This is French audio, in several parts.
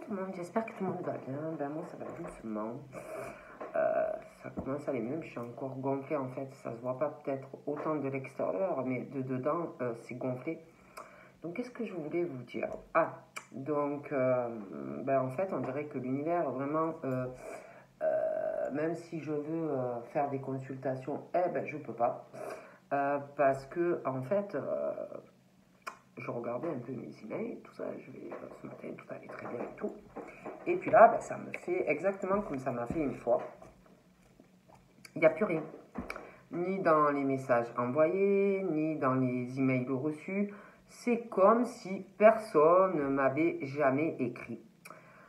tout le monde, j'espère que tout le monde va bien. Ben moi ça va doucement. Ça commence à aller mieux, je suis encore gonflée en fait. Ça se voit pas peut-être autant de l'extérieur, mais de dedans c'est gonflé. Donc qu'est-ce que je voulais vous dire? Ah, donc ben, en fait on dirait que l'univers vraiment, même si je veux faire des consultations, eh ben je peux pas. Parce que en fait je regardais un peu mes emails, tout ça, ce matin, tout allait très bien et tout. Et puis là, ben, ça me fait exactement comme ça m'a fait une fois. Il n'y a plus rien. Ni dans les messages envoyés, ni dans les emails reçus. C'est comme si personne ne m'avait jamais écrit.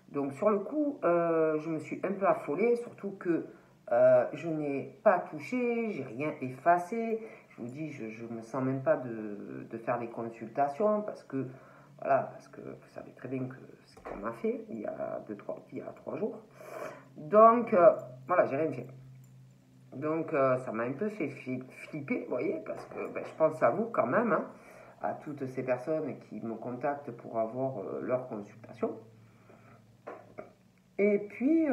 Donc sur le coup, je me suis un peu affolée, surtout que je n'ai pas touché, j'ai rien effacé. Je vous dis, je ne me sens même pas de faire des consultations parce que, voilà, parce que vous savez très bien que ce qu'on m'a fait il y a 3 jours. Donc, voilà, j'ai rien fait. Donc, ça m'a un peu fait flipper, vous voyez, parce que ben, je pense à vous quand même, hein, à toutes ces personnes qui me contactent pour avoir leur consultation. Et puis,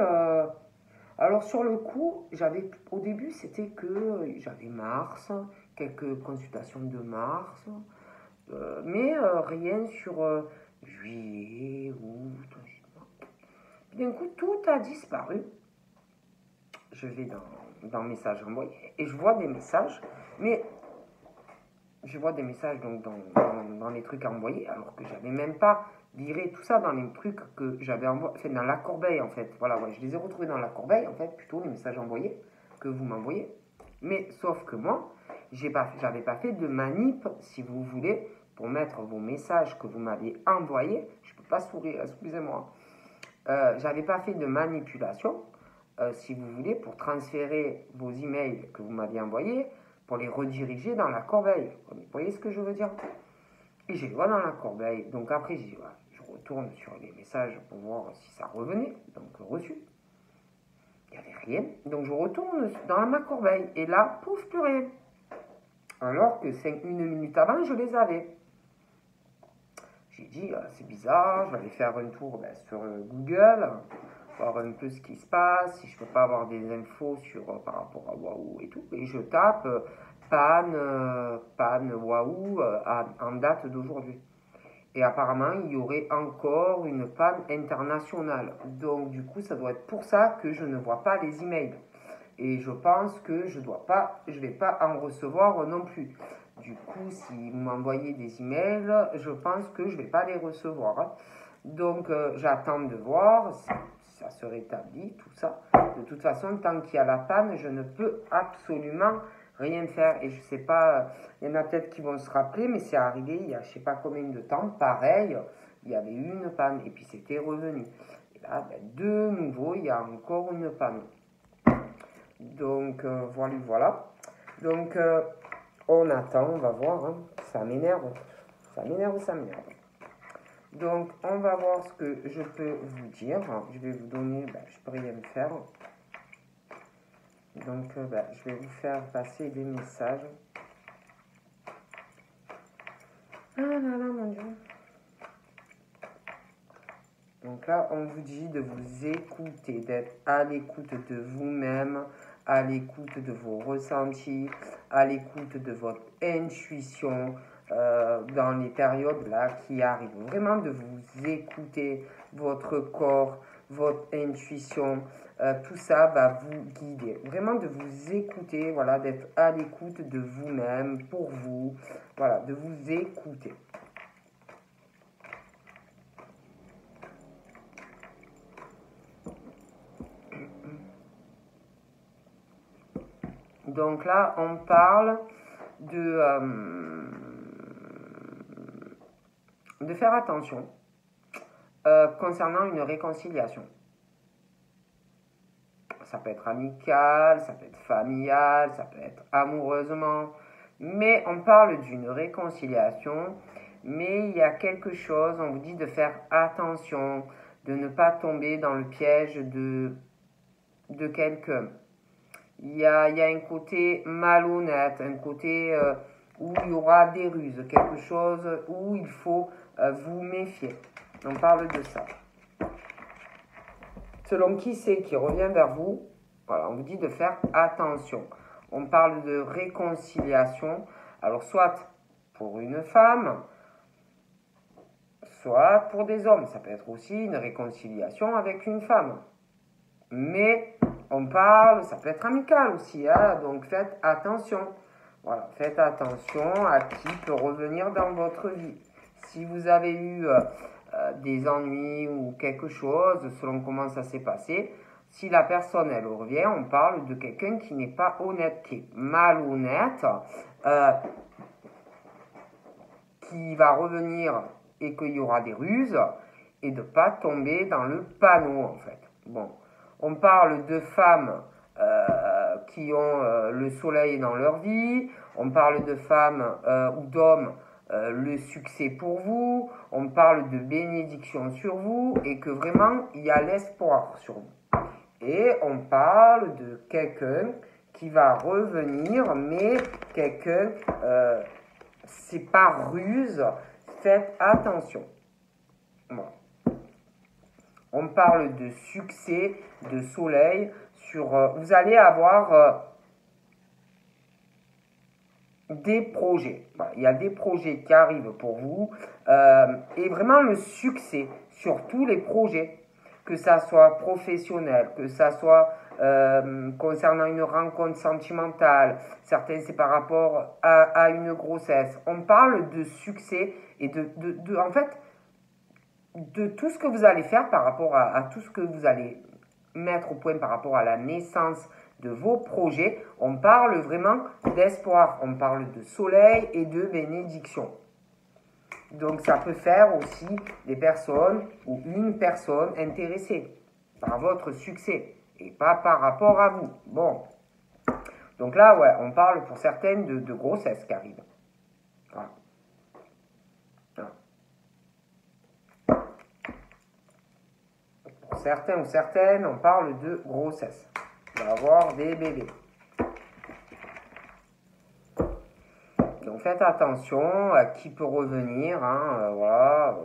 alors sur le coup, au début, c'était que j'avais mars, quelques consultations de mars, mais rien sur juillet, août. D'un coup, tout a disparu. Je vais dans messages envoyés et je vois des messages, mais je vois des messages donc dans les trucs envoyés, alors que j'avais même pas viré tout ça dans les trucs que j'avais envoyé, enfin dans la corbeille en fait. Voilà, ouais, je les ai retrouvés dans la corbeille en fait, plutôt les messages envoyés que vous m'envoyez. Mais sauf que moi, j'avais pas fait de manip, si vous voulez, pour mettre vos messages que vous m'aviez envoyés. Je peux pas sourire, excusez-moi. J'avais pas fait de manipulation, si vous voulez, pour transférer vos emails que vous m'aviez envoyés, pour les rediriger dans la corbeille. Vous voyez ce que je veux dire? Et je les vois dans la corbeille. Donc après, je retourne sur les messages pour voir si ça revenait. Donc reçu. Il n'y avait rien. Donc je retourne dans ma corbeille. Et là, pouf, plus rien. Alors que 1 minute avant, je les avais. J'ai dit, c'est bizarre, je vais aller faire un tour sur Google, voir un peu ce qui se passe, si je peux pas avoir des infos par rapport à Wahoo et tout. Et je tape panne Wahoo en date d'aujourd'hui. Et apparemment, il y aurait encore une panne internationale. Donc du coup, ça doit être pour ça que je ne vois pas les emails. Et je pense que je vais pas en recevoir non plus. Du coup, si vous m'envoyez des emails, je pense que je ne vais pas les recevoir. Hein. Donc, j'attends de voir si ça se rétablit, tout ça. De toute façon, tant qu'il y a la panne, je ne peux absolument rien faire. Et je ne sais pas, il y en a peut-être qui vont se rappeler, mais c'est arrivé il y a je ne sais pas combien de temps. Pareil, il y avait eu une panne et puis c'était revenu. Et là, de nouveau, il y a encore une panne. Donc, voilà. Donc, on attend, on va voir. Hein. Ça m'énerve. Donc, on va voir ce que je peux vous dire. Je vais vous donner, je peux rien faire. Donc, je vais vous faire passer des messages. Ah là là, mon Dieu. Donc là, on vous dit de vous écouter, d'être à l'écoute de vous-même, à l'écoute de vos ressentis, à l'écoute de votre intuition dans les périodes là qui arrivent. Vraiment de vous écouter, votre corps, votre intuition, tout ça va vous guider. Vraiment de vous écouter, voilà, d'être à l'écoute de vous-même, pour vous, voilà, de vous écouter. Donc là, on parle de faire attention concernant une réconciliation. Ça peut être amical, ça peut être familial, ça peut être amoureusement, mais on parle d'une réconciliation, mais il y a quelque chose, on vous dit de faire attention, de ne pas tomber dans le piège de quelqu'un. Il y a un côté malhonnête, un côté où il y aura des ruses, quelque chose où il faut vous méfier. On parle de ça. selon qui c'est qui revient vers vous, voilà, on vous dit de faire attention. On parle de réconciliation, alors soit pour une femme, soit pour des hommes. Ça peut être aussi une réconciliation avec une femme. Mais on parle, ça peut être amical aussi, hein, donc faites attention. Voilà, faites attention à qui peut revenir dans votre vie. Si vous avez eu des ennuis ou quelque chose, selon comment ça s'est passé, si la personne, elle revient, on parle de quelqu'un qui n'est pas honnête, qui est malhonnête, qui va revenir et qu'il y aura des ruses, et de ne pas tomber dans le panneau, en fait. Bon, on parle de femmes qui ont le soleil dans leur vie, on parle de femmes ou d'hommes, le succès pour vous, on parle de bénédiction sur vous, et que vraiment, il y a l'espoir sur vous. Et on parle de quelqu'un qui va revenir, mais quelqu'un, c'est pas ruse, faites attention. Bon. On parle de succès, de soleil, vous allez avoir des projets. Voilà, il y a des projets qui arrivent pour vous, et vraiment le succès sur tous les projets, que ça soit professionnel, que ça soit concernant une rencontre sentimentale, certains c'est par rapport à une grossesse. On parle de succès et en fait, de tout ce que vous allez faire par rapport à tout ce que vous allez mettre au point par rapport à la naissance de vos projets. On parle vraiment d'espoir, on parle de soleil et de bénédiction. Donc ça peut faire aussi des personnes ou une personne intéressée par votre succès et pas par rapport à vous. Bon, donc là, ouais, on parle pour certaines de grossesse qui arrive. Voilà. Pour certains ou certaines, on parle de grossesse. On va avoir des bébés. Donc faites attention à qui peut revenir. Hein, voilà.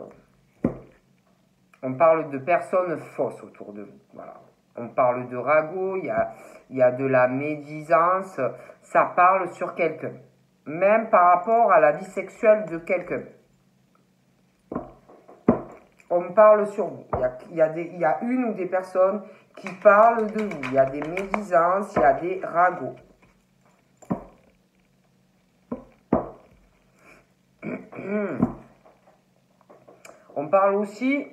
On parle de personnes fausses autour de vous. Voilà. On parle de ragots, il y a de la médisance. Ça parle sur quelqu'un. Même par rapport à la vie sexuelle de quelqu'un. On parle sur vous. Il y a une ou des personnes qui parlent de vous. Il y a des médisances, il y a des ragots. On parle aussi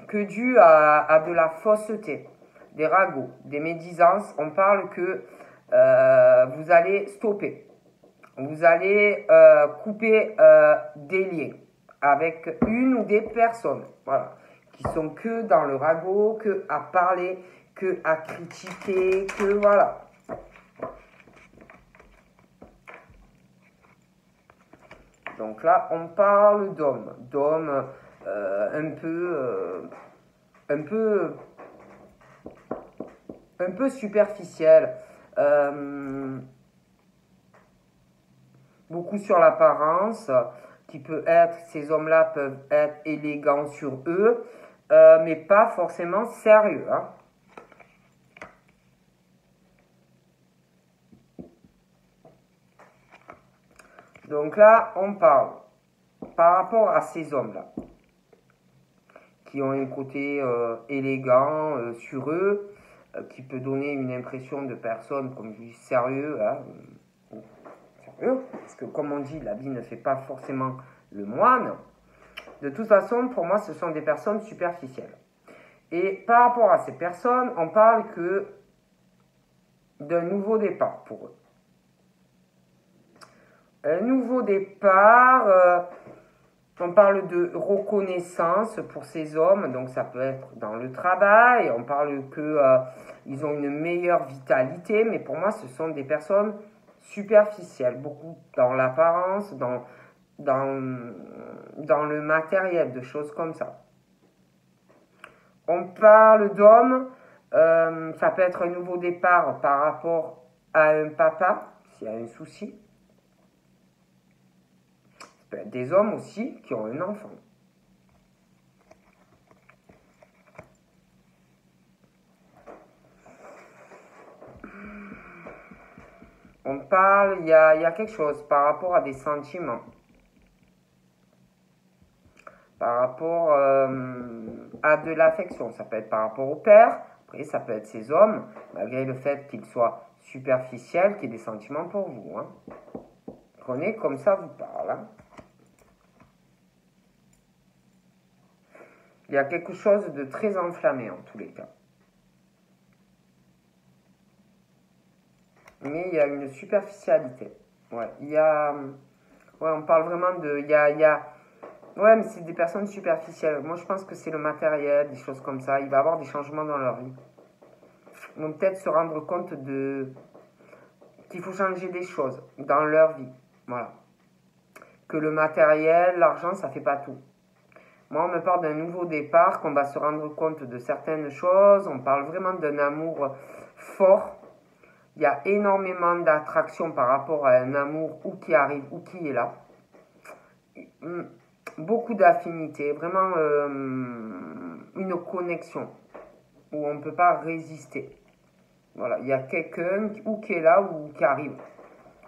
que dû à de la fausseté, des ragots, des médisances, on parle que vous allez stopper. Vous allez couper des liens avec une ou des personnes, voilà, qui sont que dans le ragot, que à parler, que à critiquer, que voilà. Donc là, on parle d'hommes un peu superficiel, beaucoup sur l'apparence, ces hommes-là peuvent être élégants sur eux, mais pas forcément sérieux, hein. Donc là, on parle par rapport à ces hommes-là, qui ont un côté élégant sur eux, qui peut donner une impression de personne, comme je dis, sérieux, hein, sérieux, parce que comme on dit, la vie ne fait pas forcément le moine. De toute façon, pour moi, ce sont des personnes superficielles. Et par rapport à ces personnes, on parle que d'un nouveau départ pour eux. Un nouveau départ, on parle de reconnaissance pour ces hommes, donc ça peut être dans le travail, on parle qu'ils ont une meilleure vitalité, mais pour moi ce sont des personnes superficielles, beaucoup dans l'apparence, dans le matériel, de choses comme ça. On parle d'hommes, ça peut être un nouveau départ par rapport à un papa, s'il y a un souci. Des hommes aussi qui ont un enfant. On parle, il y a quelque chose par rapport à des sentiments. Par rapport à de l'affection. Ça peut être par rapport au père, après ça peut être ses hommes, malgré le fait qu'ils soient superficiels, qu'il y ait des sentiments pour vous. Hein. Prenez comme ça vous parle. Hein. Il y a quelque chose de très enflammé en tous les cas. Mais il y a une superficialité. Ouais, il y a... Ouais, on parle vraiment de... Ouais, mais c'est des personnes superficielles. Moi, je pense que c'est le matériel, des choses comme ça. Il va y avoir des changements dans leur vie. Ils vont peut-être se rendre compte qu'il faut changer des choses dans leur vie. Voilà. Que le matériel, l'argent, ça fait pas tout. Moi, on me parle d'un nouveau départ, qu'on va se rendre compte de certaines choses. On parle vraiment d'un amour fort. Il y a énormément d'attraction par rapport à un amour ou qui arrive ou qui est là. Beaucoup d'affinités, vraiment une connexion où on ne peut pas résister. Voilà, il y a quelqu'un ou qui est là ou qui arrive.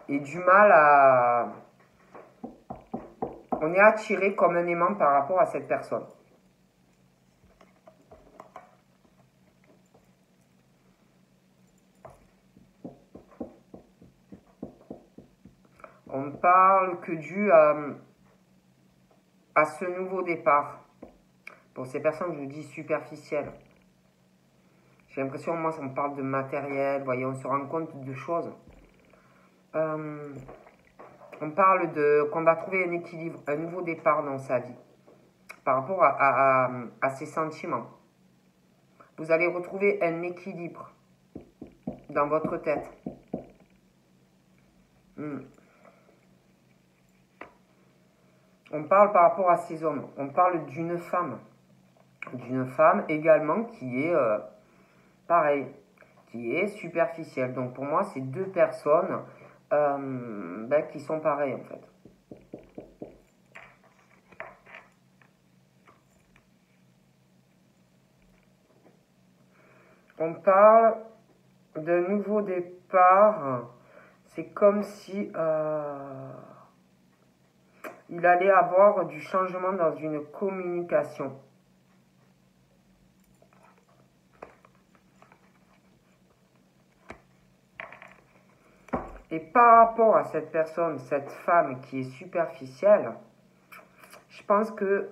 Et du mal à... On est attiré comme un aimant par rapport à cette personne. On parle que dû à ce nouveau départ. Pour ces personnes, je vous dis superficielles. J'ai l'impression, moi, ça me parle de matériel. Vous voyez, on se rend compte de choses. On parle qu'on va trouver un équilibre, un nouveau départ dans sa vie. Par rapport à ses sentiments. Vous allez retrouver un équilibre dans votre tête. On parle par rapport à ces hommes. On parle d'une femme. D'une femme également qui est pareil, qui est superficielle. Donc pour moi, c'est deux personnes qui sont pareilles en fait. On parle de nouveau départ. C'est comme si il allait avoir du changement dans une communication. Et par rapport à cette personne, cette femme qui est superficielle, je pense qu'ils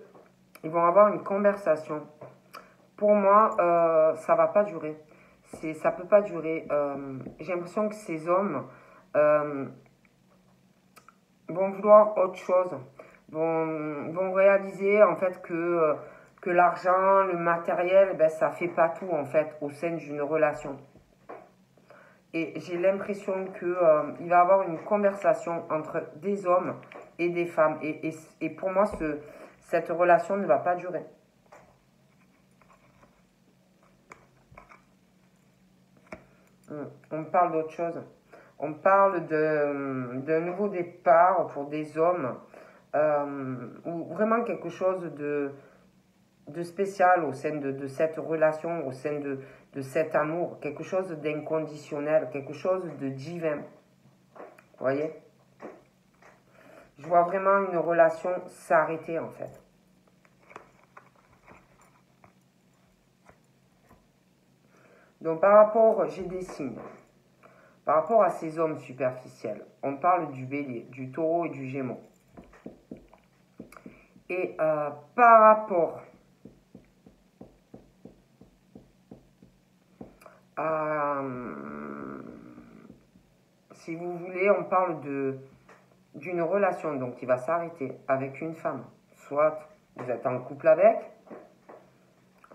vont avoir une conversation. Pour moi, ça va pas durer. Ça peut pas durer. J'ai l'impression que ces hommes vont vouloir autre chose. Vont réaliser en fait que l'argent, le matériel, ça fait pas tout en fait au sein d'une relation. Et j'ai l'impression qu'il va y avoir une conversation entre des hommes et des femmes. Et pour moi, cette relation ne va pas durer. On parle d'autre chose. On parle d'un nouveau départ pour des hommes. Ou vraiment quelque chose de spécial au sein de cette relation, au sein de cet amour, quelque chose d'inconditionnel, quelque chose de divin. Vous voyez? Je vois vraiment une relation s'arrêter en fait. Donc par rapport, j'ai des signes. Par rapport à ces hommes superficiels, on parle du bélier, du taureau et du gémeaux. Et par rapport si vous voulez, on parle d'une relation donc qui va s'arrêter avec une femme. Soit vous êtes en couple avec,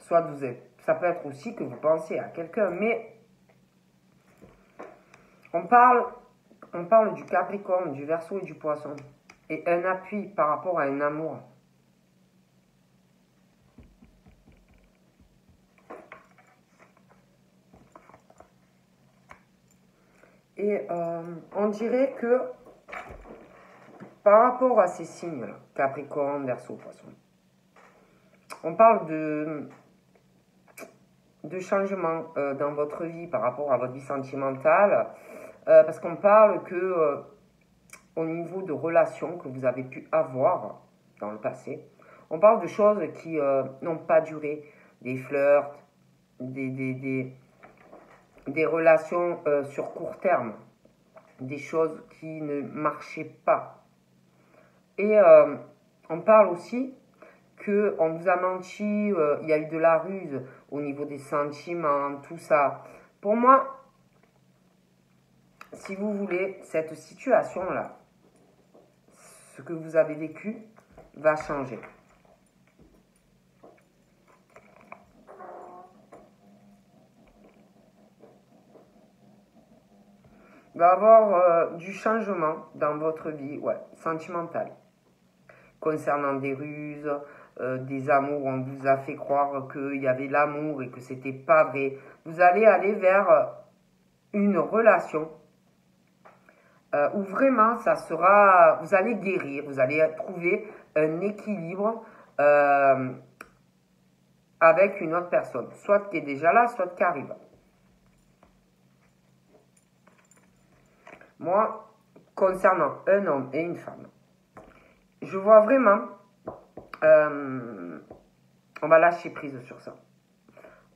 soit vous êtes. Ça peut être aussi que vous pensez à quelqu'un, mais on parle du Capricorne, du Verseau et du Poisson. Et un appui par rapport à un amour. Et on dirait que par rapport à ces signes-là, Capricorne, Verseau, Poisson, on parle de changement dans votre vie par rapport à votre vie sentimentale. parce qu'on parle que au niveau de relations que vous avez pu avoir dans le passé, on parle de choses qui n'ont pas duré, des flirts, des, des, des, des relations sur court terme, des choses qui ne marchaient pas. Et on parle aussi qu'on vous a menti, il y a eu de la ruse au niveau des sentiments, tout ça. Pour moi, si vous voulez, cette situation-là, ce que vous avez vécu, va changer. Il va y avoir du changement dans votre vie, ouais, sentimentale. Concernant des ruses, des amours où on vous a fait croire qu'il y avait l'amour et que c'était pas vrai. Vous allez aller vers une relation où vraiment ça sera, vous allez guérir, vous allez trouver un équilibre avec une autre personne, soit qui est déjà là, soit qui arrive. Moi, concernant un homme et une femme, je vois vraiment, on va lâcher prise sur ça.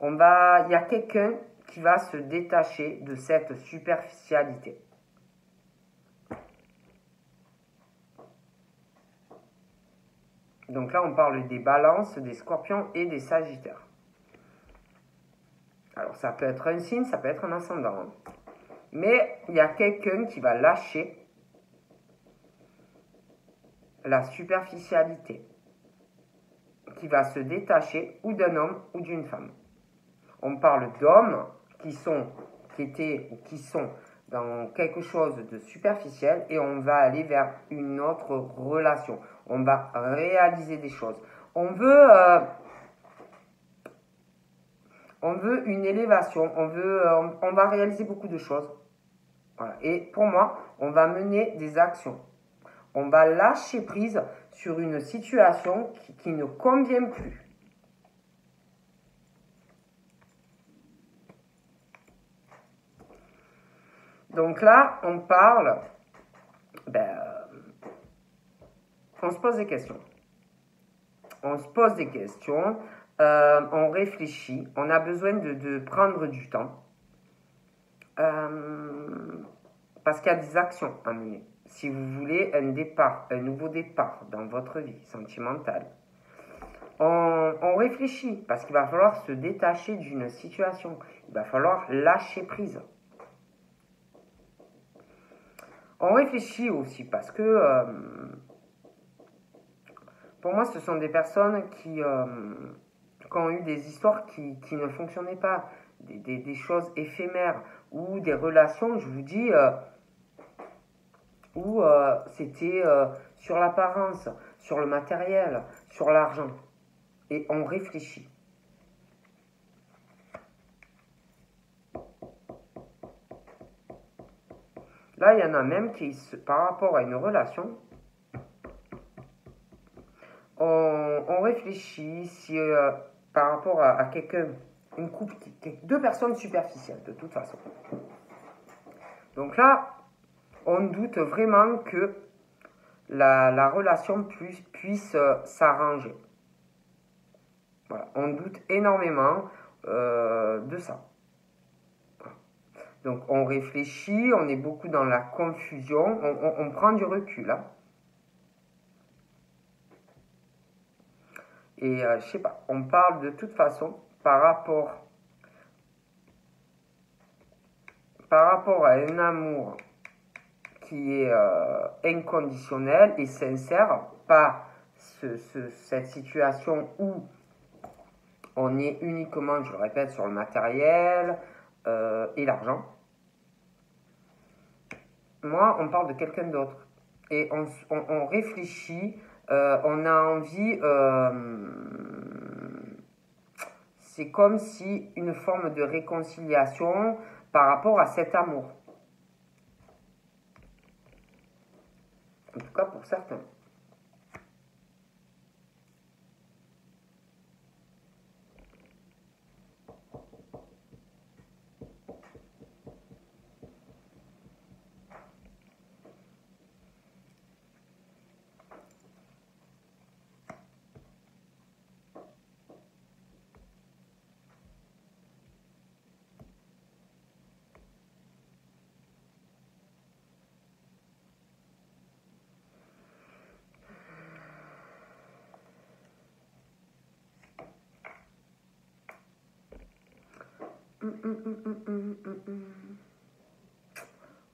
Il y a quelqu'un qui va se détacher de cette superficialité. Donc là, on parle des balances, des scorpions et des sagittaires. Alors, ça peut être un signe, ça peut être un ascendant. Mais il y a quelqu'un qui va lâcher la superficialité, qui va se détacher ou d'un homme ou d'une femme. On parle d'hommes qui sont dans quelque chose de superficiel et on va aller vers une autre relation. On va réaliser des choses. On veut une élévation. On va réaliser beaucoup de choses. Voilà. Et pour moi, on va mener des actions. On va lâcher prise sur une situation qui ne convient plus. Donc là, on parle, on se pose des questions. On se pose des questions, on réfléchit, on a besoin de prendre du temps. Parce qu'il y a des actions à mener. Si vous voulez un nouveau départ dans votre vie sentimentale, on réfléchit parce qu'il va falloir se détacher d'une situation. Il va falloir lâcher prise. On réfléchit aussi parce que pour moi, ce sont des personnes qui ont eu des histoires qui ne fonctionnaient pas, des choses éphémères ou des relations, je vous dis, où c'était sur l'apparence, sur le matériel, sur l'argent. Et on réfléchit. Là, il y en a même qui, par rapport à une relation, on réfléchit si par rapport à quelqu'un, une couple, deux personnes superficielles de toute façon. Donc là, on doute vraiment que la relation puisse s'arranger. Voilà, on doute énormément de ça. Donc on réfléchit, on est beaucoup dans la confusion, on prend du recul. Hein. Et je sais pas, on parle de toute façon par rapport à un amour qui est inconditionnel et sincère, pas cette situation où on est uniquement, je le répète, sur le matériel et l'argent. Moi, on parle de quelqu'un d'autre. Et on réfléchit, on a envie... c'est comme si une forme de réconciliation par rapport à cet amour. En tout cas, pour certains.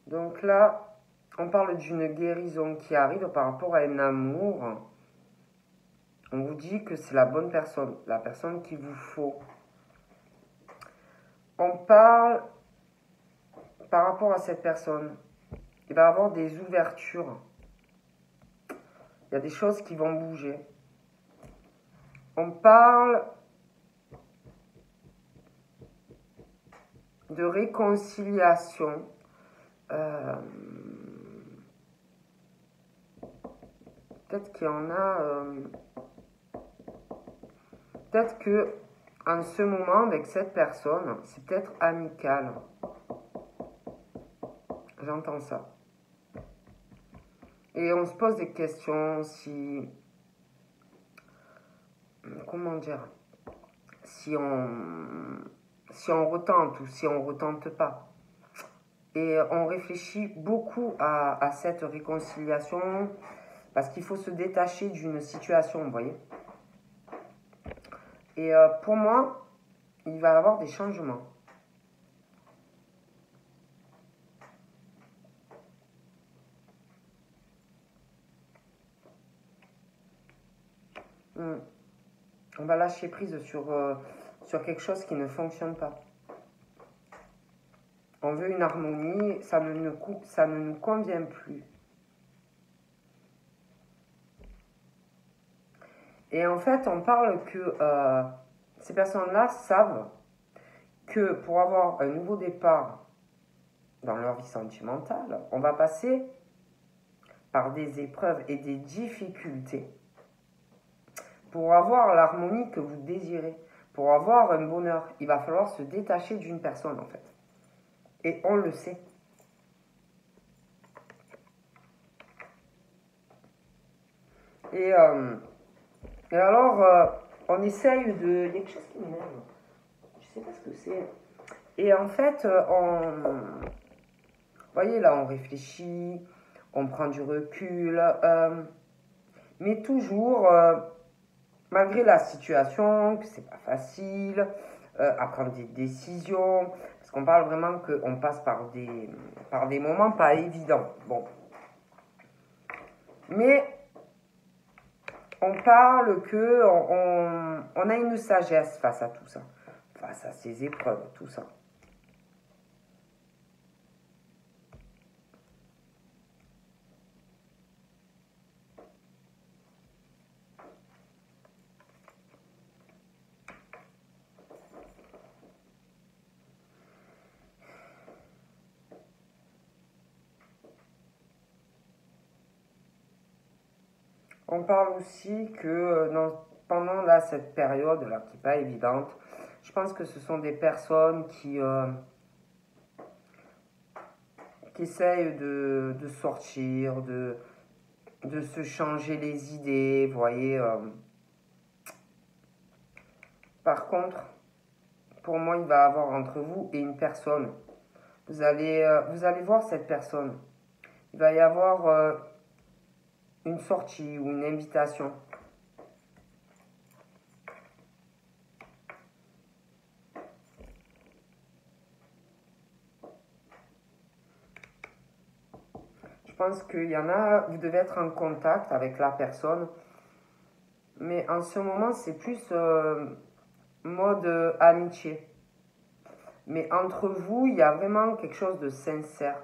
Donc là, on parle d'une guérison qui arrive par rapport à un amour. On vous dit que c'est la bonne personne, la personne qu'il vous faut. On parle par rapport à cette personne. Il va y avoir des ouvertures. Il y a des choses qui vont bouger. On parle de réconciliation. Peut-être qu'il y en a... peut-être que en ce moment, avec cette personne, c'est peut-être amical. J'entends ça. Et on se pose des questions si... Comment dire? Si on retente ou si on retente pas. Et on réfléchit beaucoup à cette réconciliation parce qu'il faut se détacher d'une situation, vous voyez. Et pour moi, il va y avoir des changements. On va lâcher prise sur quelque chose qui ne fonctionne pas. On veut une harmonie, ça ne nous convient plus. Et en fait, on parle que ces personnes-là savent que pour avoir un nouveau départ dans leur vie sentimentale, on va passer par des épreuves et des difficultés pour avoir l'harmonie que vous désirez, pour avoir un bonheur. Il va falloir se détacher d'une personne, en fait. Et on le sait. Et alors, on essaye de... Il y a quelque chose qui m'énerve. Je sais pas ce que c'est. Et en fait, vous voyez, là, on réfléchit, on prend du recul, mais toujours, malgré la situation, que c'est pas facile, à prendre des décisions, parce qu'on parle vraiment qu'on passe par des moments pas évidents. Bon. Mais on parle on a une sagesse face à tout ça, face à ces épreuves, tout ça. On parle aussi que pendant là, cette période-là, qui n'est pas évidente, je pense que ce sont des personnes qui essayent de sortir, de se changer les idées, vous voyez. Par contre, pour moi, il va y avoir entre vous et une personne. Vous allez voir cette personne. Il va y avoir une sortie ou une invitation. Je pense qu'il y en a, vous devez être en contact avec la personne. Mais en ce moment, c'est plus mode amitié. Mais entre vous, il y a vraiment quelque chose de sincère.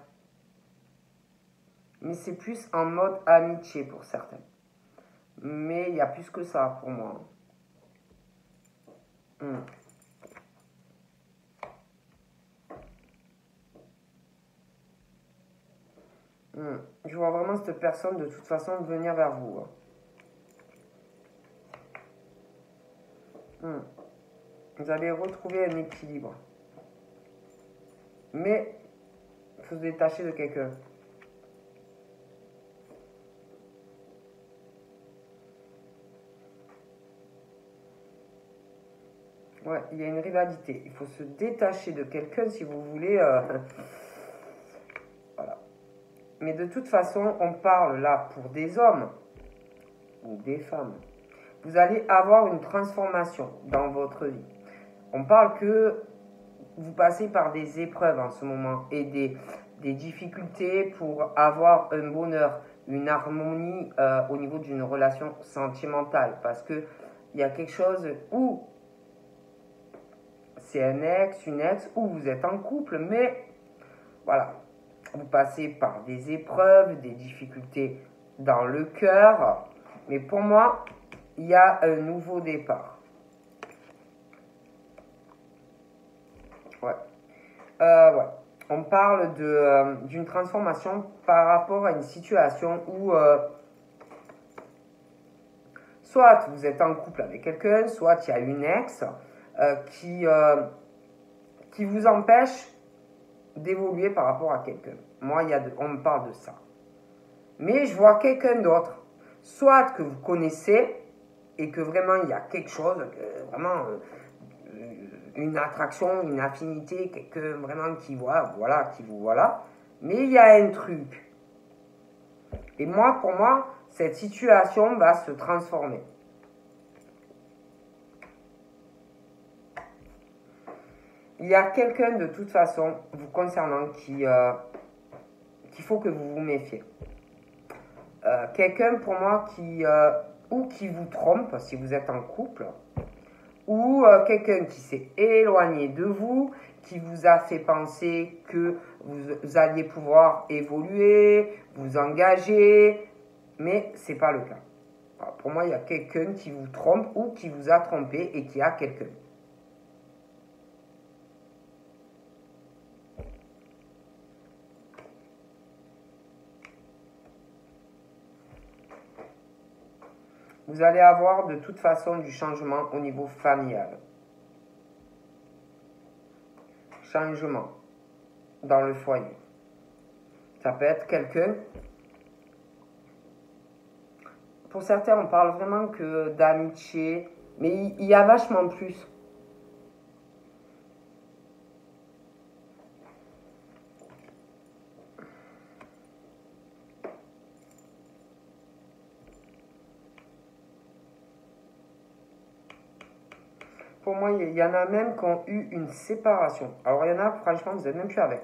Mais c'est plus en mode amitié pour certains. Mais il y a plus que ça pour moi. Je vois vraiment cette personne de toute façon venir vers vous. Vous allez retrouver un équilibre. Mais il faut se détacher de quelqu'un. Ouais, il y a une rivalité. Il faut se détacher de quelqu'un si vous voulez. Voilà. Mais de toute façon, on parle là pour des hommes ou des femmes. Vous allez avoir une transformation dans votre vie. On parle que vous passez par des épreuves en ce moment et des difficultés pour avoir un bonheur, une harmonie au niveau d'une relation sentimentale. Parce que il y a quelque chose où c'est un ex, une ex, où vous êtes en couple, mais voilà, vous passez par des épreuves, des difficultés dans le cœur. Mais pour moi, il y a un nouveau départ. Ouais. Ouais. On parle d'une transformation par rapport à une situation où soit vous êtes en couple avec quelqu'un, soit il y a une ex qui vous empêche d'évoluer par rapport à quelqu'un. Moi, on me parle de ça. Mais je vois quelqu'un d'autre, soit que vous connaissez et que vraiment il y a quelque chose, vraiment une attraction, une affinité, quelqu'un vraiment qui voit, voilà, qui vous voit là, mais il y a un truc. Et moi, pour moi, cette situation va se transformer. Il y a quelqu'un de toute façon vous concernant qu'il faut que vous vous méfiez. Quelqu'un pour moi ou qui vous trompe si vous êtes en couple, ou quelqu'un qui s'est éloigné de vous, qui vous a fait penser que vous alliez pouvoir évoluer, vous engager, mais ce n'est pas le cas. Alors, pour moi, il y a quelqu'un qui vous trompe ou qui vous a trompé et qui a quelqu'un. Vous allez avoir de toute façon du changement au niveau familial. Changement dans le foyer. Ça peut être quelqu'un. Pour certains, on parle vraiment que d'amitié, mais il y a vachement plus. Pour moi, il y en a même qui ont eu une séparation. Alors, il y en a, franchement, vous n'êtes même plus avec.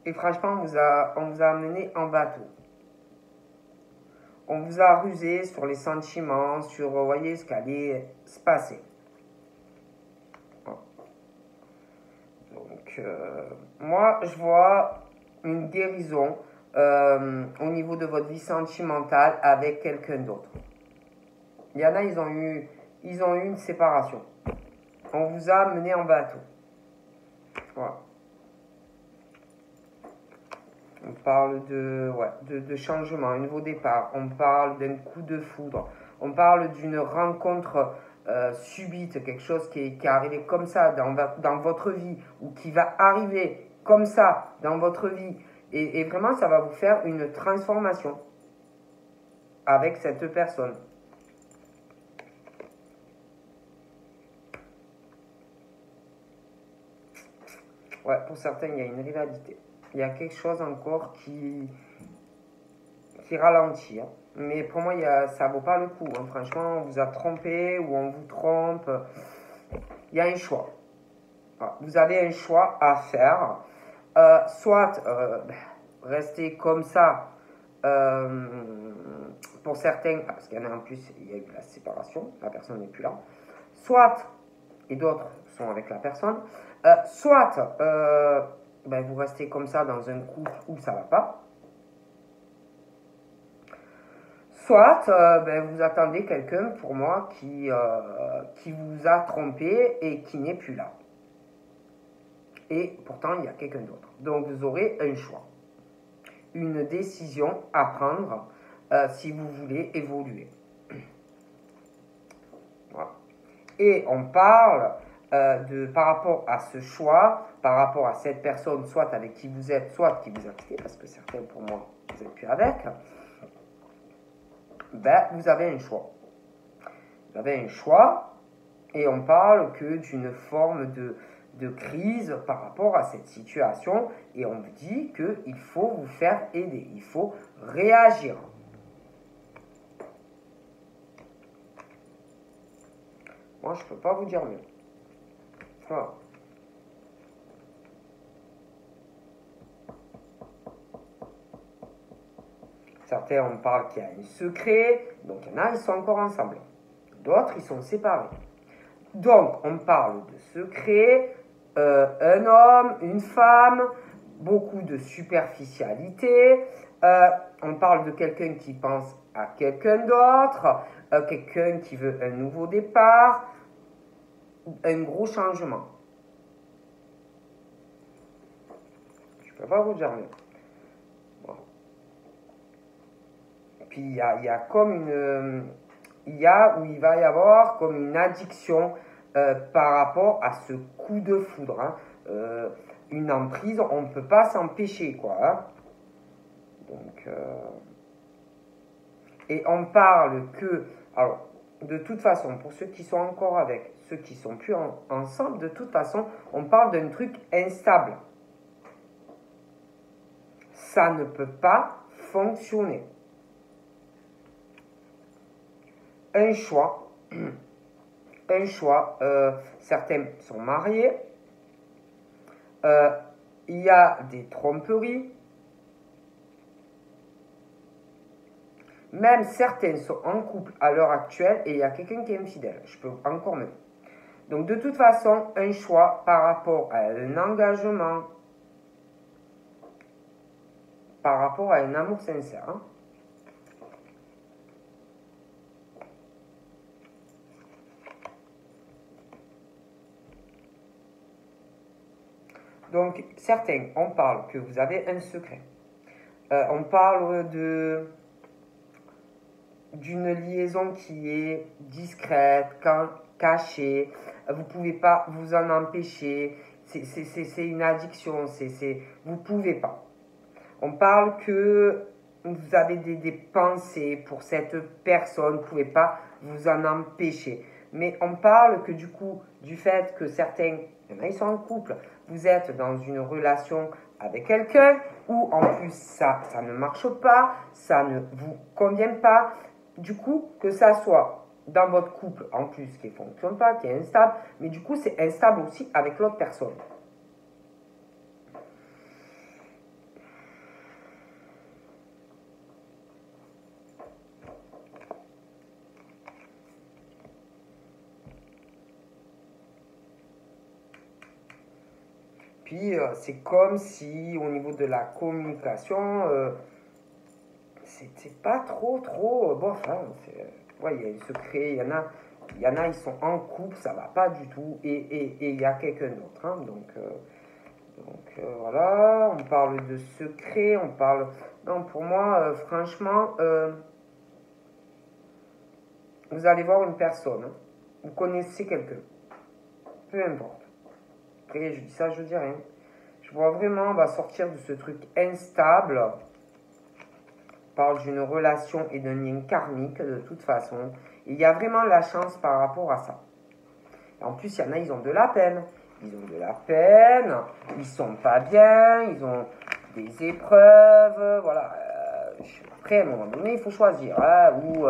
Et franchement, on vous a amené en bateau. On vous a rusé sur les sentiments, sur, vous voyez, ce qu'allait se passer. Donc, moi, je vois une guérison au niveau de votre vie sentimentale avec quelqu'un d'autre. Il y en a, ils ont eu une séparation. On vous a mené en bateau. Voilà. On parle de changement, un nouveau départ. On parle d'un coup de foudre. On parle d'une rencontre subite, quelque chose qui est arrivé comme ça dans votre vie ou qui va arriver comme ça dans votre vie. Et vraiment, ça va vous faire une transformation avec cette personne. Ouais, pour certains, il y a une rivalité. Il y a quelque chose encore qui ralentit. Hein. Mais pour moi, ça ne vaut pas le coup. Hein. Franchement, on vous a trompé ou on vous trompe. Il y a un choix. Voilà. Vous avez un choix à faire. Soit rester comme ça. Pour certains, parce qu'il y en a en plus, il y a eu la séparation. La personne n'est plus là. Soit, et d'autres sont avec la personne. Soit vous restez comme ça dans un couple où ça ne va pas. Soit vous attendez quelqu'un pour moi qui vous a trompé et qui n'est plus là. Et pourtant il y a quelqu'un d'autre. Donc vous aurez un choix. Une décision à prendre si vous voulez évoluer. Voilà. Et on parle par rapport à ce choix, par rapport à cette personne, soit avec qui vous êtes, soit qui vous a quitté, parce que certains pour moi, vous n'êtes plus avec, vous avez un choix. Vous avez un choix, et on parle que d'une forme de crise par rapport à cette situation, et on vous dit qu'il faut vous faire aider, il faut réagir. Moi, je ne peux pas vous dire mieux. Voilà. Certains, on parle qu'il y a un secret, donc il y en a, ils sont encore ensemble. D'autres, ils sont séparés. Donc, on parle de secret, un homme, une femme, beaucoup de superficialité. On parle de quelqu'un qui pense à quelqu'un d'autre, quelqu'un qui veut un nouveau départ, un gros changement. Je peux pas vous dire mieux. Bon. Puis il y a comme une... il va y avoir comme une addiction par rapport à ce coup de foudre. Hein. Une emprise, on ne peut pas s'empêcher, quoi. Hein. Donc, et on parle que, alors, de toute façon, pour ceux qui sont encore avec, ceux qui sont plus ensemble, de toute façon, on parle d'un truc instable. Ça ne peut pas fonctionner. Un choix, certains sont mariés, il y a des tromperies, même certains sont en couple à l'heure actuelle et il y a quelqu'un qui est infidèle, je peux encore mieux. Donc de toute façon, un choix par rapport à un engagement, par rapport à un amour sincère. Hein. Donc, certains, on parle que vous avez un secret. On parle d'une liaison qui est discrète, cachée. Vous ne pouvez pas vous en empêcher. C'est une addiction. Vous ne pouvez pas. On parle que vous avez des pensées pour cette personne. Vous ne pouvez pas vous en empêcher. Mais on parle que du coup, du fait que certains, ils sont en couple, vous êtes dans une relation avec quelqu'un où en plus ça ne marche pas, ça ne vous convient pas. Du coup, que ça soit dans votre couple en plus qui ne fonctionne pas, qui est instable, mais du coup c'est instable aussi avec l'autre personne. Puis c'est comme si au niveau de la communication, c'était pas trop bof. Hein, ouais, il y a un secret, il y en a, ils sont en couple, ça va pas du tout, et il y a quelqu'un d'autre. Hein, donc voilà, on parle de secret, on parle... Non, pour moi, franchement, vous allez voir une personne, hein, vous connaissez quelqu'un, peu importe. Après, je dis ça, je dis rien. Je vois vraiment, on va sortir de ce truc instable. On parle d'une relation et d'un lien karmique, de toute façon. Il y a vraiment la chance par rapport à ça. Et en plus, il y en a, ils ont de la peine. Ils ont de la peine, ils sont pas bien, ils ont des épreuves, voilà. Après, à un moment donné, il faut choisir. Hein, ou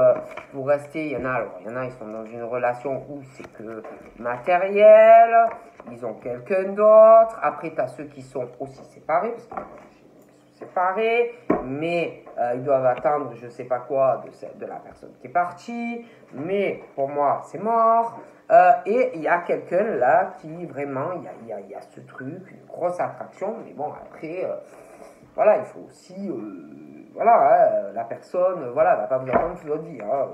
vous restez, il y en a, ils sont dans une relation où c'est que matériel, ils ont quelqu'un d'autre. Après, tu as ceux qui sont aussi séparés, parce qu'ils sont séparés, mais ils doivent attendre je sais pas quoi de la personne qui est partie. Mais pour moi, c'est mort. Et il y a quelqu'un là qui vraiment, il y a ce truc, une grosse attraction, mais bon, après, voilà, il faut aussi, voilà, la personne, voilà, elle va pas vous attendre toute votre vie. Hein,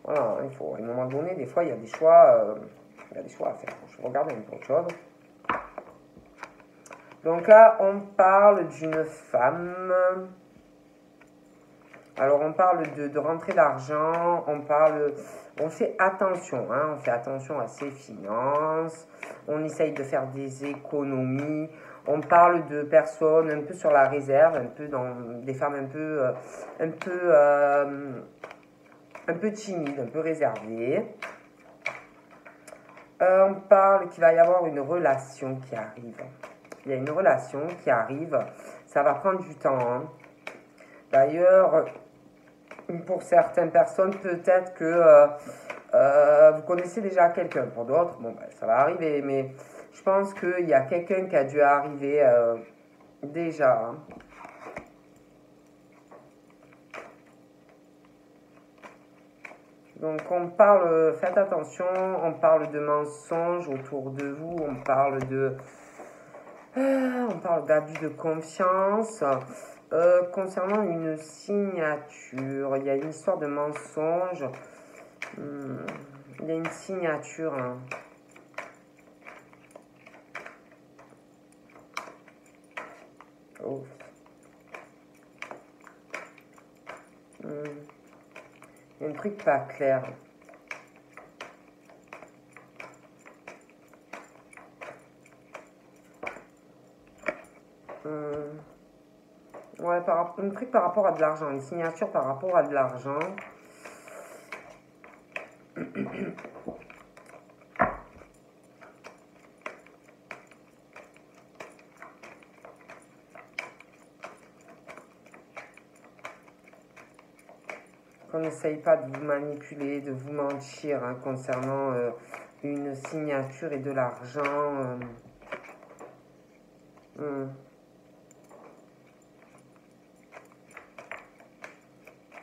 voilà, il faut, à un moment donné, des fois, il y a des choix à faire. Je vais regarder un peu autre chose. Donc là, on parle d'une femme. Alors, on parle de rentrée d'argent, on fait attention, hein, on fait attention à ses finances, on essaye de faire des économies, on parle de personnes un peu sur la réserve, un peu des femmes un peu timides, un peu réservées. On parle qu'il va y avoir une relation qui arrive. Il y a une relation qui arrive, ça va prendre du temps, hein. D'ailleurs, pour certaines personnes, peut-être que Vous connaissez déjà quelqu'un. Pour d'autres, bon, ben, ça va arriver, mais je pense qu'il y a quelqu'un qui a dû arriver déjà. Hein. Donc on parle, faites attention, on parle de mensonges autour de vous, on parle d'abus de confiance. Concernant une signature, il y a une histoire de mensonge. Il y a une signature. Hein. Oh. Il y a un truc pas clair. Ouais, un truc par rapport à de l'argent. Une signature par rapport à de l'argent. Qu'on n'essaye pas de vous manipuler, de vous mentir hein, concernant une signature et de l'argent.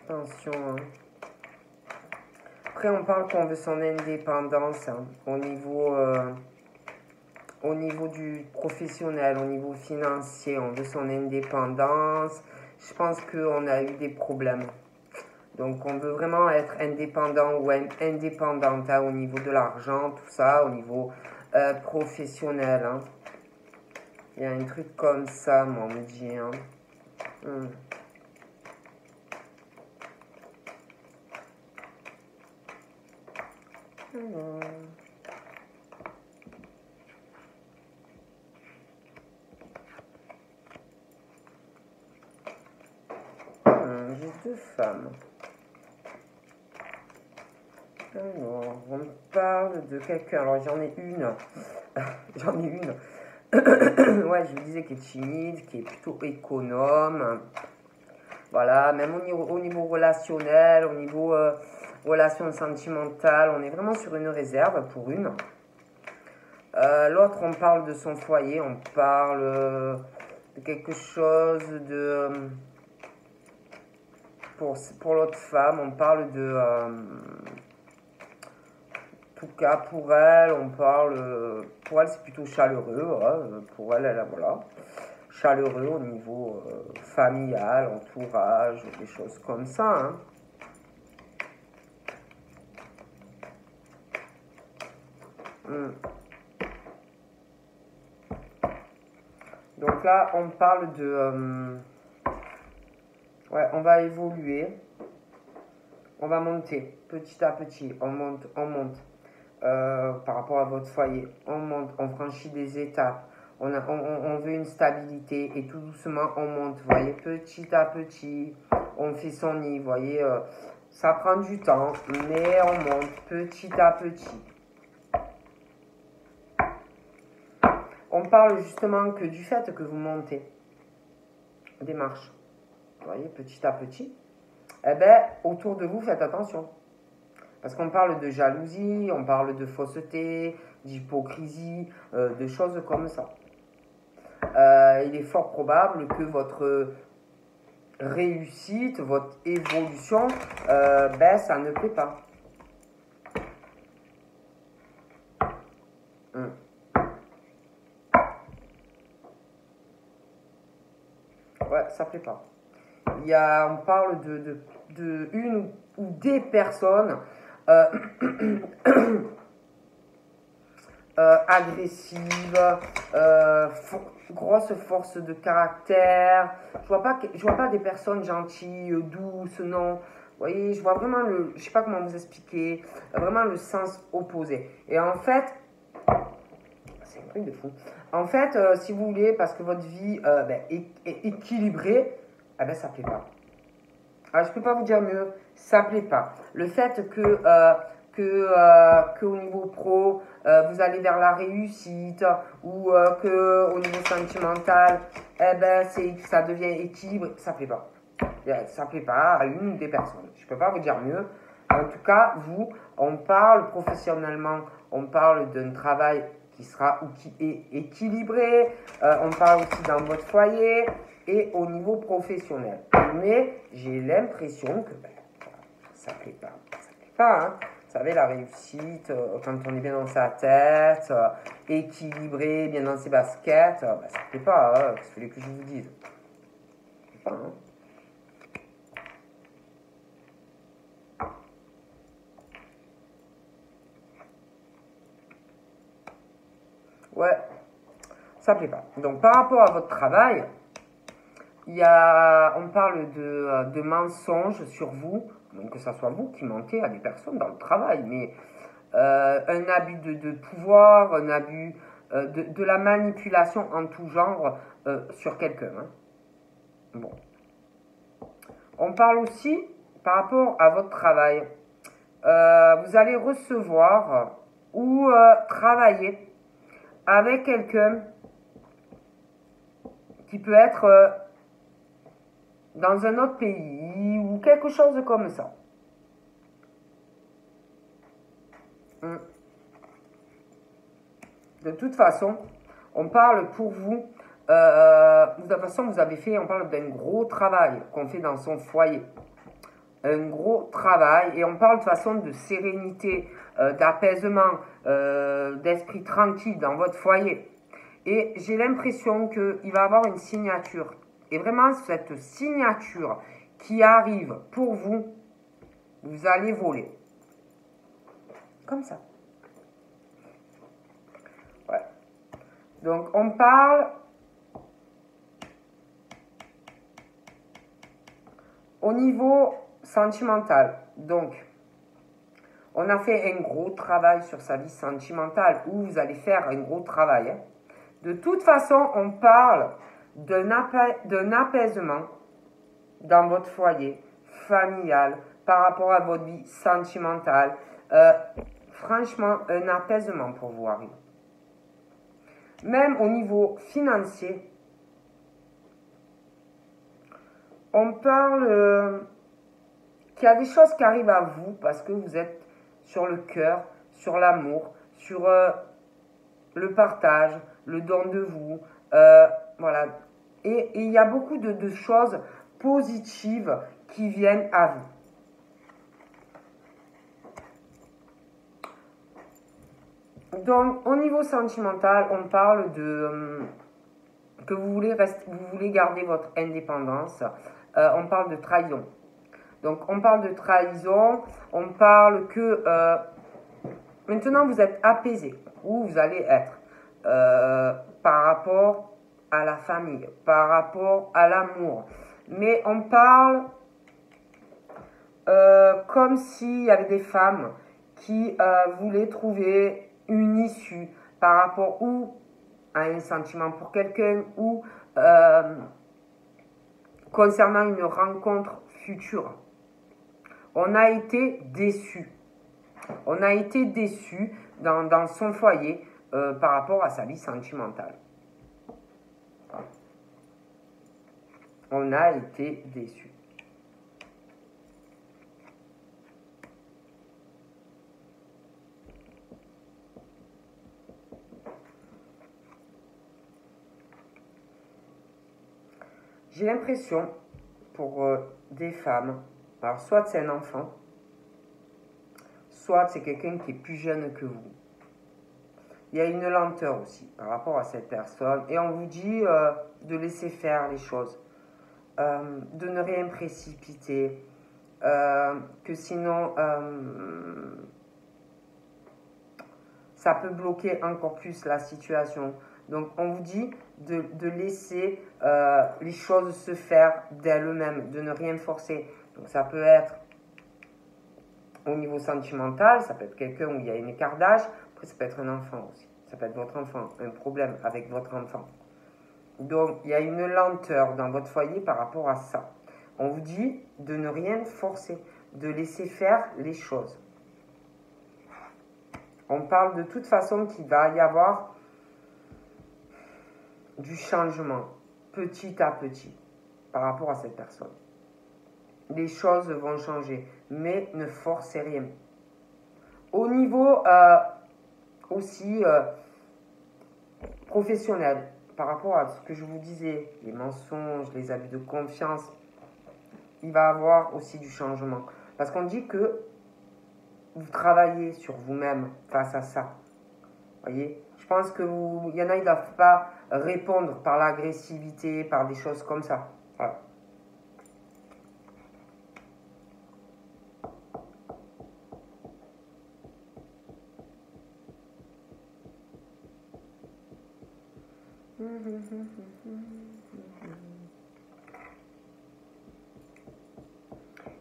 Attention. Hein. Après, on parle qu'on veut son indépendance hein, au niveau du professionnel, au niveau financier. On veut son indépendance. Je pense qu'on a eu des problèmes. Donc, on veut vraiment être indépendant ou indépendante hein, au niveau de l'argent, tout ça, au niveau professionnel. Hein. Il y a un truc comme ça, moi, on me dit. Hein. J'ai deux femmes. Alors, on me parle de quelqu'un. Alors, j'en ai une. J'en ai une. Ouais, je vous disais qu'elle est timide, qui est plutôt économe. Voilà, même au niveau relationnel, au niveau relation sentimentale, on est vraiment sur une réserve pour une. L'autre, on parle de son foyer, on parle de quelque chose de... pour l'autre femme, on parle de... en tout cas, pour elle, on parle... pour elle, c'est plutôt chaleureux. Hein, pour elle, voilà. Chaleureux au niveau familial, entourage, des choses comme ça. Hein. Donc là, on parle de... ouais, on va évoluer. On va monter petit à petit. On monte, on monte. Par rapport à votre foyer. On monte, on franchit des étapes. On veut une stabilité et tout doucement on monte, vous voyez, petit à petit, on fait son nid, vous voyez, ça prend du temps, mais on monte petit à petit. On parle justement que du fait que vous montez des marches, vous voyez, petit à petit, eh bien, autour de vous, faites attention. Parce qu'on parle de jalousie, on parle de fausseté, d'hypocrisie, de choses comme ça. Il est fort probable que votre réussite, votre évolution, ben, ça ne plaît pas. Ouais, ça plaît pas. On parle de une ou des personnes agressives, grosse force de caractère. Je vois pas des personnes gentilles, douces, non. Vous voyez, je vois vraiment je sais pas comment vous expliquer, vraiment le sens opposé. Et en fait, c'est un truc de fou. En fait, si vous voulez, parce que votre vie est équilibrée, eh ben ça plaît pas. Alors, je peux pas vous dire mieux, ça plaît pas. Le fait que au niveau pro, vous allez vers la réussite ou que au niveau sentimental, eh ben ça devient équilibré, ça plaît pas. Ça plaît pas à une ou des personnes. Je peux pas vous dire mieux. En tout cas, vous, on parle professionnellement, on parle d'un travail qui sera ou qui est équilibré, on parle aussi dans votre foyer et au niveau professionnel. Mais j'ai l'impression que ça ne plaît pas. Ça plaît pas, hein. Vous savez, la réussite, quand on est bien dans sa tête, équilibré, bien dans ses baskets, ça ne plaît pas, hein. Qu'est-ce que je vous dise? Ça plaît pas, hein. Ouais, ça plaît pas. Donc, par rapport à votre travail, on parle de mensonges sur vous, donc que ce soit vous qui mentez à des personnes dans le travail, mais un abus de pouvoir, un abus de la manipulation en tout genre sur quelqu'un. Hein. Bon. On parle aussi par rapport à votre travail. Vous allez recevoir ou travailler avec quelqu'un qui peut être dans un autre pays ou quelque chose comme ça. De toute façon, on parle pour vous, de toute façon, vous avez fait, on parle d'un gros travail qu'on fait dans son foyer. Un gros travail, et on parle de façon de sérénité, d'apaisement, d'esprit tranquille dans votre foyer. Et j'ai l'impression qu'il va y avoir une signature. Et vraiment, cette signature qui arrive pour vous, vous allez voler. Comme ça. Ouais. Donc, on parle au niveau sentimental. Donc, on a fait un gros travail sur sa vie sentimentale, ou vous allez faire un gros travail. Hein. De toute façon, on parle d'un apaisement dans votre foyer familial par rapport à votre vie sentimentale. Franchement, un apaisement pour vous arrive. Même au niveau financier, on parle qu'il y a des choses qui arrivent à vous parce que vous êtes sur le cœur, sur l'amour, sur le partage, le don de vous. Voilà. Et il y a beaucoup de choses positives qui viennent à vous. Donc, au niveau sentimental, on parle que vous voulez garder votre indépendance. On parle de trahison. Donc, on parle de trahison. On parle que maintenant, vous êtes apaisé. Où vous allez être par rapport à la famille, par rapport à l'amour. Mais on parle comme s'il y avait des femmes qui voulaient trouver une issue par rapport ou à un sentiment pour quelqu'un ou concernant une rencontre future. On a été déçus. On a été déçus dans son foyer par rapport à sa vie sentimentale. On a été déçus. J'ai l'impression, pour des femmes, alors soit c'est un enfant, soit c'est quelqu'un qui est plus jeune que vous. Il y a une lenteur aussi par rapport à cette personne. Et on vous dit de laisser faire les choses, de ne rien précipiter, que sinon ça peut bloquer encore plus la situation. Donc on vous dit de laisser les choses se faire d'elles-mêmes, de ne rien forcer. Donc ça peut être au niveau sentimental, ça peut être quelqu'un où il y a un écart d'âge, après ça peut être un enfant aussi. Ça peut être votre enfant, un problème avec votre enfant. Donc il y a une lenteur dans votre foyer par rapport à ça. On vous dit de ne rien forcer, de laisser faire les choses. On parle de toute façon qu'il va y avoir du changement, petit à petit, par rapport à cette personne. les choses vont changer. Mais ne forcez rien. Au niveau aussi professionnel, par rapport à ce que je vous disais, les mensonges, les abus de confiance, il va y avoir aussi du changement. Parce qu'on dit que vous travaillez sur vous-même face à ça. Voyez, je pense que il y en a, ils ne doivent pas répondre par l'agressivité, par des choses comme ça. Voilà.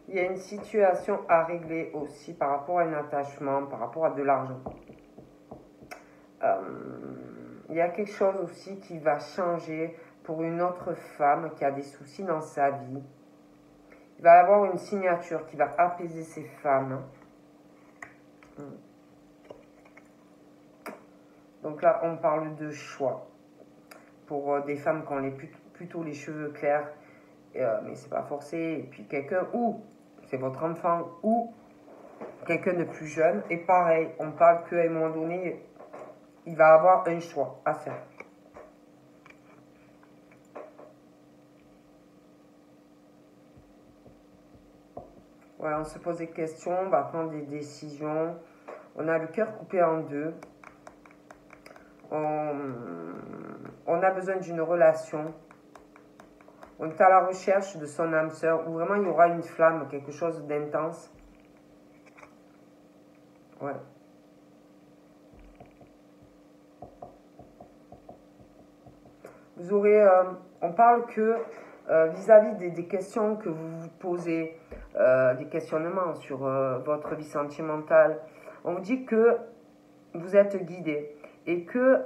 Il y a une situation à régler aussi par rapport à un attachement, par rapport à de l'argent. Il y a quelque chose aussi qui va changer pour une autre femme qui a des soucis dans sa vie. Il va y avoir une signature qui va apaiser ces femmes. Donc là, on parle de choix. Pour des femmes qui ont plutôt les cheveux clairs, mais c'est pas forcé. Et puis quelqu'un, ou c'est votre enfant, ou quelqu'un de plus jeune. Et pareil, on parle qu'à un moment donné, il va avoir un choix à faire. Voilà, on se pose des questions, on va prendre des décisions. On a le cœur coupé en deux. On a besoin d'une relation. On est à la recherche de son âme sœur, où vraiment il y aura une flamme, quelque chose d'intense. Ouais. Vous aurez, on parle que vis-à-vis des questions que vous vous posez, des questionnements sur votre vie sentimentale, on vous dit que vous êtes guidé et que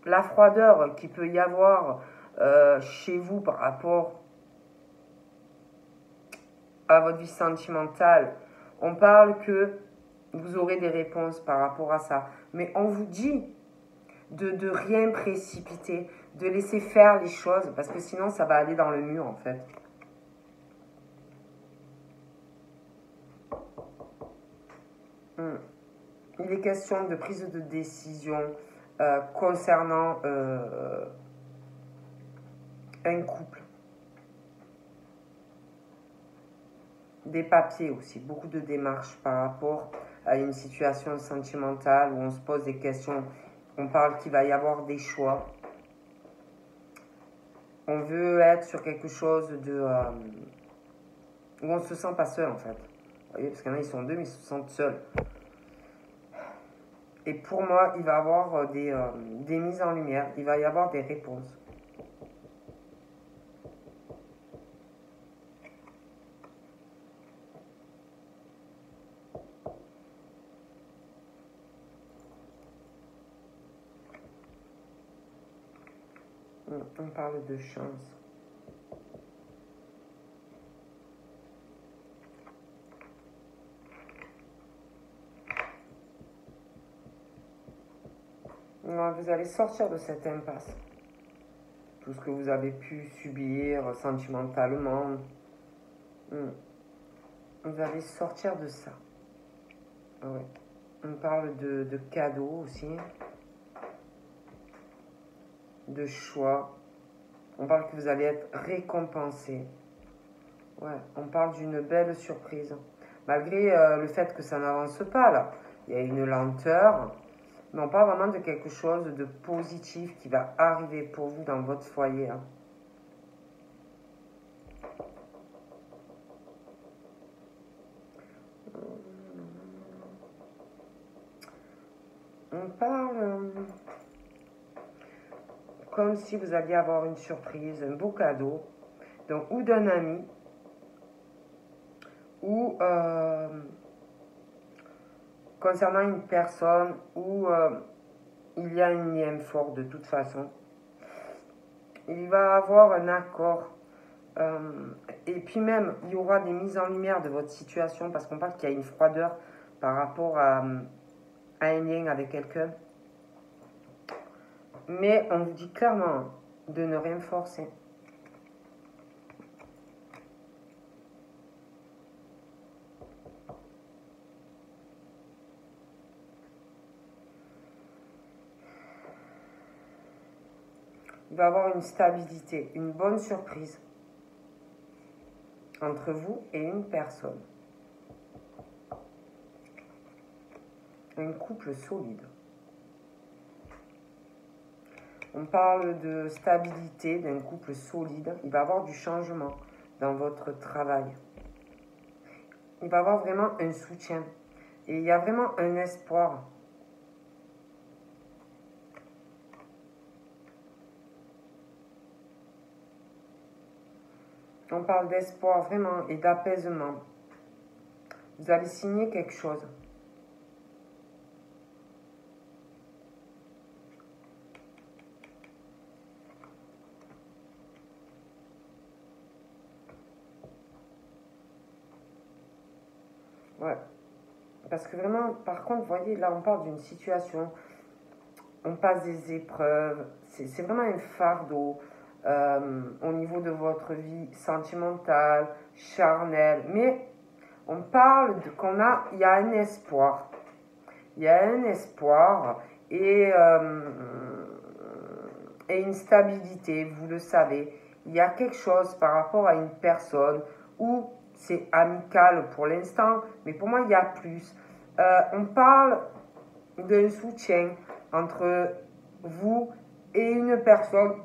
la froideur qu'il peut y avoir chez vous par rapport à votre vie sentimentale, on parle que vous aurez des réponses par rapport à ça. Mais on vous dit de rien précipiter, de laisser faire les choses, parce que sinon ça va aller dans le mur en fait. Il est question de prise de décision concernant un couple. Des papiers aussi, beaucoup de démarches par rapport à une situation sentimentale où on se pose des questions. On parle qu'il va y avoir des choix. On veut être sur quelque chose de où on ne se sent pas seul en fait. Vous voyez, parce qu'il y en a, ils sont deux, mais ils se sentent seuls. Et pour moi, il va y avoir des mises en lumière, il va y avoir des réponses. On parle de chance. Vous allez sortir de cette impasse. Tout ce que vous avez pu subir sentimentalement, vous allez sortir de ça. Ouais. On parle de cadeaux aussi, de choix. On parle que vous allez être récompensé. Ouais, on parle d'une belle surprise. Malgré le fait que ça n'avance pas là, il y a une lenteur. Mais on parle vraiment de quelque chose de positif qui va arriver pour vous dans votre foyer. Hein. On parle comme si vous alliez avoir une surprise, un beau cadeau, donc, ou d'un ami, ou concernant une personne où il y a un lien fort de toute façon. Il va y avoir un accord. Et puis même, il y aura des mises en lumière de votre situation parce qu'on parle qu'il y a une froideur par rapport à un lien avec quelqu'un. Mais on vous dit clairement de ne rien forcer. Il va y avoir une stabilité, une bonne surprise entre vous et une personne. Un couple solide. On parle de stabilité, d'un couple solide. Il va y avoir du changement dans votre travail. Il va y avoir vraiment un soutien. Et il y a vraiment un espoir. On parle d'espoir vraiment et d'apaisement. Vous allez signer quelque chose. Ouais. Parce que vraiment, par contre, vous voyez, là, on parle d'une situation, on passe des épreuves, c'est vraiment un fardeau au niveau de votre vie sentimentale, charnelle, mais on parle de qu'on a, il y a un espoir. Il y a un espoir et une stabilité, vous le savez. Il y a quelque chose par rapport à une personne où c'est amical pour l'instant, mais pour moi, il y a plus. On parle d'un soutien entre vous et une personne.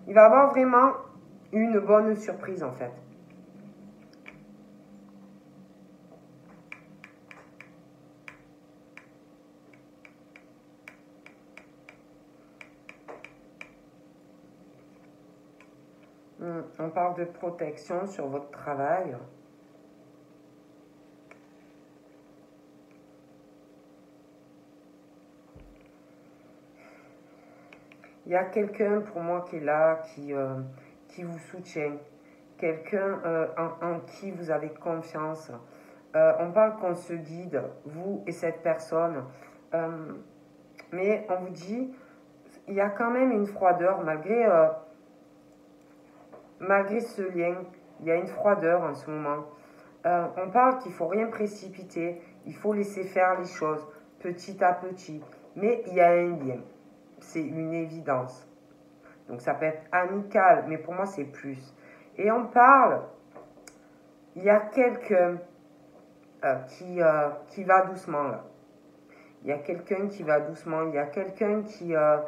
Il va y avoir vraiment une bonne surprise en fait. On parle de protection sur votre travail. Il y a quelqu'un pour moi qui est là, qui vous soutient, quelqu'un en qui vous avez confiance. On parle qu'on se guide, vous et cette personne. Mais on vous dit, il y a quand même une froideur malgré ce lien. Il y a une froideur en ce moment. On parle qu'il ne faut rien précipiter, il faut laisser faire les choses petit à petit. Mais il y a un lien, c'est une évidence. Donc ça peut être amical, mais pour moi c'est plus. Et on parle, il y a quelqu'un qui va doucement là. Il y a quelqu'un qui va doucement, il y a quelqu'un qui a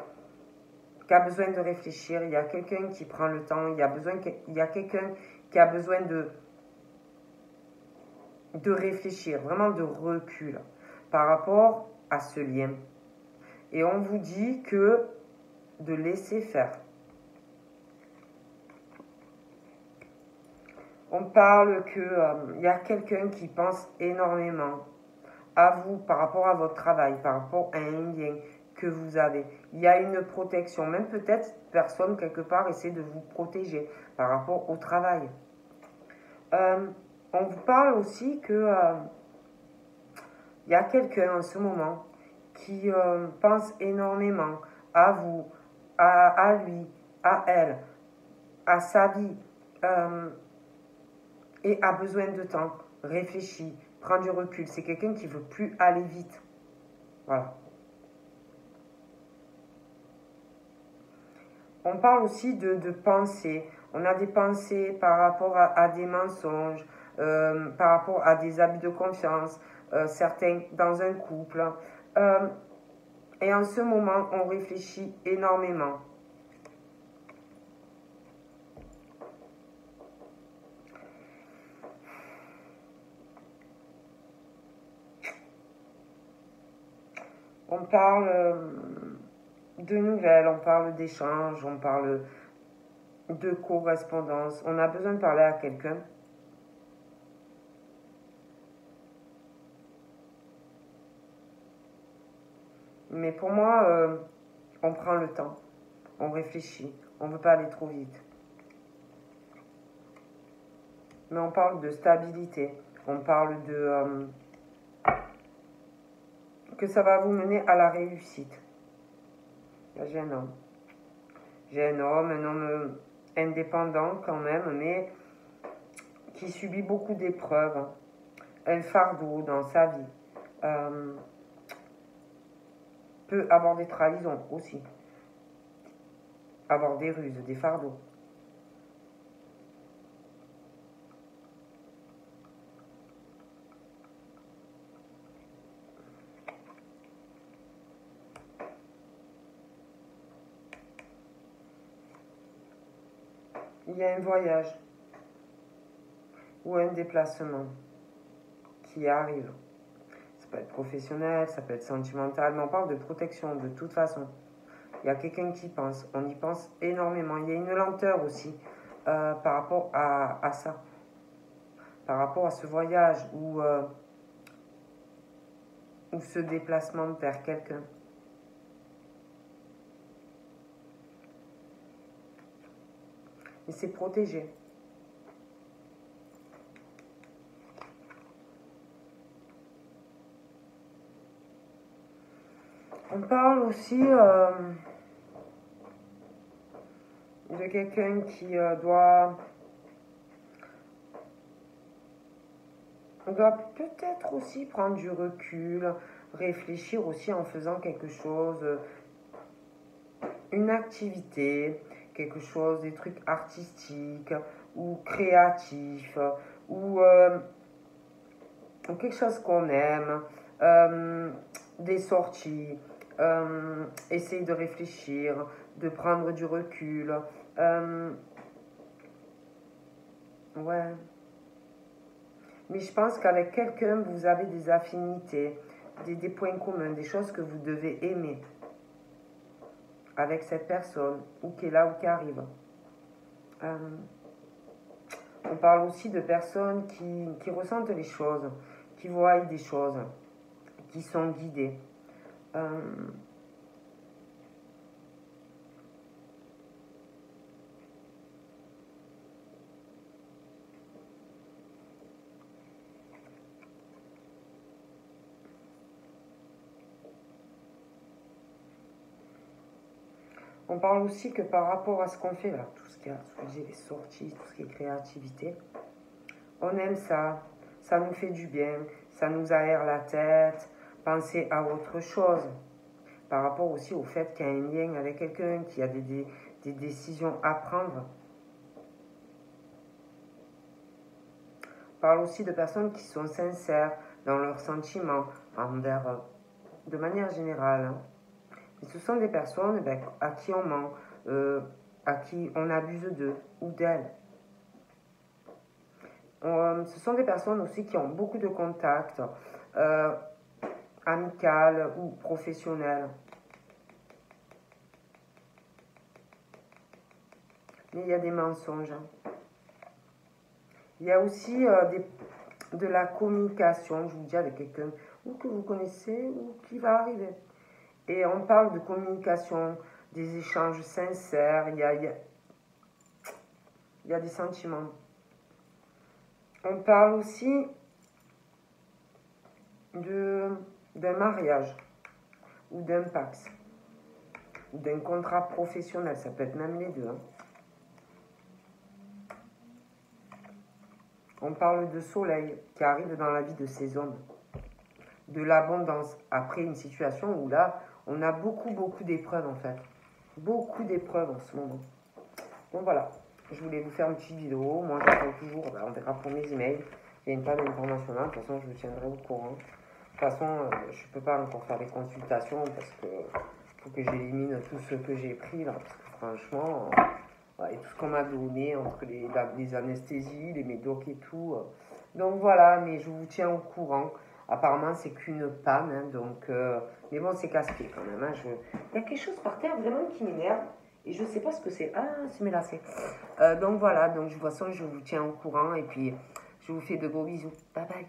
besoin de réfléchir, il y a quelqu'un qui prend le temps, il y a quelqu'un qui a besoin de réfléchir, vraiment de recul par rapport à ce lien. Et on vous dit que de laisser faire. On parle qu'il y a quelqu'un qui pense énormément à vous par rapport à votre travail, par rapport à un lien que vous avez. Il y a une protection, même peut-être personne quelque part essaie de vous protéger par rapport au travail. On vous parle aussi que il y a quelqu'un en ce moment qui pense énormément à vous, à lui, à elle, à sa vie, et a besoin de temps, réfléchit, prend du recul. C'est quelqu'un qui veut plus aller vite. Voilà. On parle aussi de pensées. On a des pensées par rapport à des mensonges, par rapport à des abus de confiance, certains dans un couple. Et en ce moment, on réfléchit énormément. On parle de nouvelles, on parle d'échanges, on parle de correspondance. On a besoin de parler à quelqu'un. Mais pour moi, on prend le temps, on réfléchit, on ne veut pas aller trop vite. Mais on parle de stabilité, on parle de que ça va vous mener à la réussite. Là, j'ai un homme. J'ai un homme indépendant quand même, mais qui subit beaucoup d'épreuves, un fardeau dans sa vie. Peut avoir des trahisons aussi. avoir des ruses, des fardeaux. Il y a un voyage ou un déplacement qui arrive. Ça peut être professionnel, ça peut être sentimental, mais on parle de protection de toute façon. Il y a quelqu'un qui pense, on y pense énormément. Il y a une lenteur aussi par rapport à ça, par rapport à ce voyage ou ce déplacement vers quelqu'un. Et c'est protégé. On parle aussi de quelqu'un qui doit peut-être aussi prendre du recul, réfléchir aussi en faisant quelque chose, une activité, quelque chose, des trucs artistiques ou créatifs ou quelque chose qu'on aime, des sorties, essayer de réfléchir, de prendre du recul. Ouais. Mais je pense qu'avec quelqu'un, vous avez des affinités, des points communs, des choses que vous devez aimer avec cette personne, ou qui est là ou qui arrive. On parle aussi de personnes qui ressentent les choses, qui voient des choses, qui sont guidées. On parle aussi que par rapport à ce qu'on fait, là, tout ce qui est, les sorties, tout ce qui est créativité, on aime ça, ça nous fait du bien, ça nous aère la tête, penser à autre chose. Par rapport aussi au fait qu'il y a un lien avec quelqu'un, qu'il y a des décisions à prendre. On parle aussi de personnes qui sont sincères dans leurs sentiments envers, de manière générale. Hein. Et ce sont des personnes à qui on ment, à qui on abuse d'eux ou d'elles. Ce sont des personnes aussi qui ont beaucoup de contacts, amicaux ou professionnels. Mais il y a des mensonges. Il y a aussi de la communication, je vous dis, avec quelqu'un ou que vous connaissez ou qui va arriver. Et on parle de communication, des échanges sincères, il y a des sentiments. On parle aussi d'un mariage ou d'un pax ou d'un contrat professionnel, ça peut être même les deux. Hein. On parle de soleil qui arrive dans la vie de ces hommes, de l'abondance après une situation où là, on a beaucoup d'épreuves en fait. Beaucoup d'épreuves en ce moment. Donc voilà, je voulais vous faire une petite vidéo. Moi, j'attends toujours, on verra pour mes emails. Il y a une page internationale, de toute façon, je vous tiendrai au courant. De toute façon, je ne peux pas encore faire des consultations parce que faut que j'élimine tout ce que j'ai pris là. Parce que franchement, et tout ce qu'on m'a donné entre les anesthésies, les médocs et tout. Donc voilà, mais je vous tiens au courant. Apparemment, c'est qu'une panne, hein, donc... mais bon, c'est casse-pied quand même. Hein, il y a quelque chose par terre vraiment qui m'énerve. Et je ne sais pas ce que c'est. Ah, c'est mes lacets. Donc voilà, donc de toute façon, je vous tiens au courant. Et puis, je vous fais de gros bisous. Bye bye.